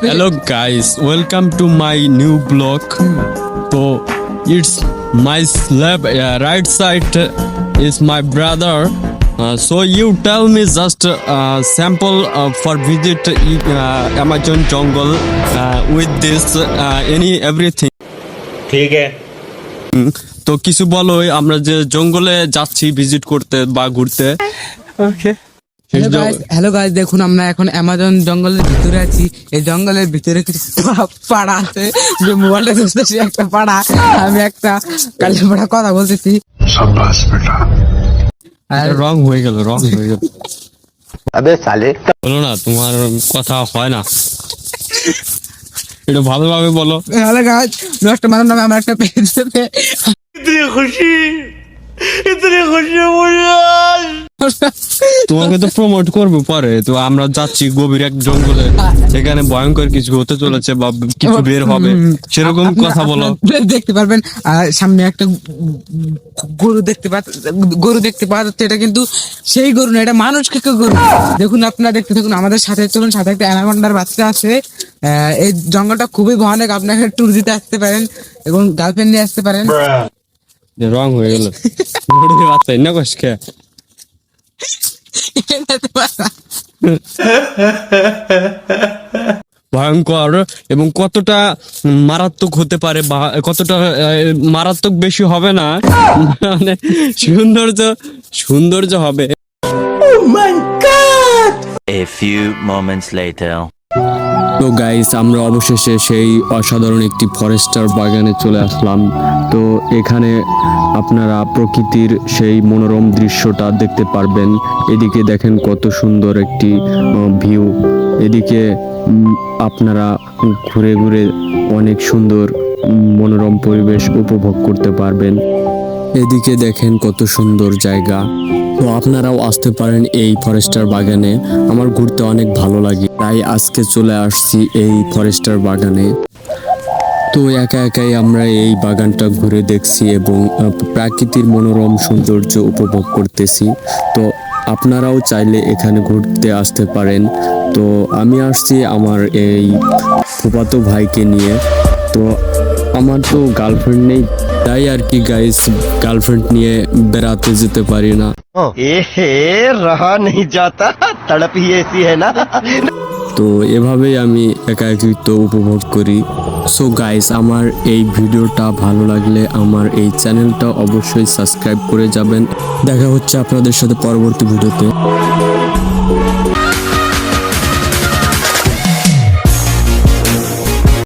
Hello guys, welcome to my new blog. So it's my slab right side is my brother. So you tell me just sample for visit Amazon jungle with this any everything. ठीक है তো কিছু বলো আমরা যে জঙ্গলে যাচ্ছি visit করতে বা ঘুরতে। ওকে হ্যালো গাইস, দেখুন আমরা এখন অ্যামাজন জঙ্গলের ভিতরে আছি। এই জঙ্গলের ভিতরে কিছু পাড়া আছে, যে মোবাইলটা ধরতেছি একটা পাড়া, আমি একটা কালিপাড়া কথা বলতেছি। রং হয়ে গেল अबे साले বলো না, তোমার কথা হয় না, এটা ভালোভাবে বলো। হ্যালো গাইস, নষ্ট মানব নামে আমরা একটা পেজ इतनी खुशी मुझे তোমাকে তো প্রমোট করবো পরে। তো আমরা যাচ্ছি গভীর এক জঙ্গলে, সেখানে ভয়ঙ্কর কিছু হতে চলেছে বা কিছু বের হবে, সেরকম কথা বলো। দেখতে পারবেন সামনে একটা গরু দেখতে পাওয়া যাচ্ছে। এটা কিন্তু সেই গরু না, এটা মানুষ খেতে গরু। দেখুন, আপনারা দেখতে থাকুন, আমাদের সাথে চলুন। সাথে একটা অ্যানাকন্ডার বাচ্চা আছে। এই জঙ্গলটা খুবই ভয়ানক, আপনাকে ট্যুর দিতে আসতে পারেন এবং গার্লফ্রেন্ড নিয়ে আসতে পারেন। রং হয়ে গেল বাচ্চা না কষ্ট ভয়ঙ্কর এবং কতটা মারাত্মক হতে পারে বা কতটা মারাত্মক বেশি হবে না, মানে সৌন্দর্য হবে। A few moments later. তো গাইস, আমরা অবশেষে সেই অসাধারণ একটি ফরেস্টার বাগানে চলে আসলাম। তো এখানে আপনারা প্রকৃতির সেই মনোরম দৃশ্যটা দেখতে পারবেন। এদিকে দেখেন কত সুন্দর একটি ভিউ। এদিকে আপনারা ঘুরে ঘুরে অনেক সুন্দর মনোরম পরিবেশ উপভোগ করতে পারবেন। এদিকে দেখেন কত সুন্দর জায়গা। তো আপনারাও আসতে পারেন এই ফরেস্টার বাগানে। আমার ঘুরতে অনেক ভালো লাগে, তাই আজকে চলে আসছি এই ফরেস্টার বাগানে। তো একা একাই আমরা এই বাগানটা ঘুরে দেখছি এবং প্রাকৃতির মনোরম সৌন্দর্য উপভোগ করতেছি। তো আপনারাও চাইলে এখানে ঘুরতে আসতে পারেন। তো আমি আসছি আমার এই ফুফাতো ভাইকে নিয়ে। তো আমার তো গার্লফ্রেন্ড নেই, তাই আর কি গাইস, গার্লফ্রেন্ড নিয়ে বেড়াতে যেতে পারি না। रहा नहीं जाता तड़प ही ऐसी है ना। তো এভাবেই আমি একাকিত্ব উপভোগ করি। সো গাইস, আমার এই ভিডিওটা ভালো লাগলে আমার এই চ্যানেলটা অবশ্যই সাবস্ক্রাইব করে যাবেন। দেখা হচ্ছে আপনাদের সাথে পরবর্তী ভিডিওতে।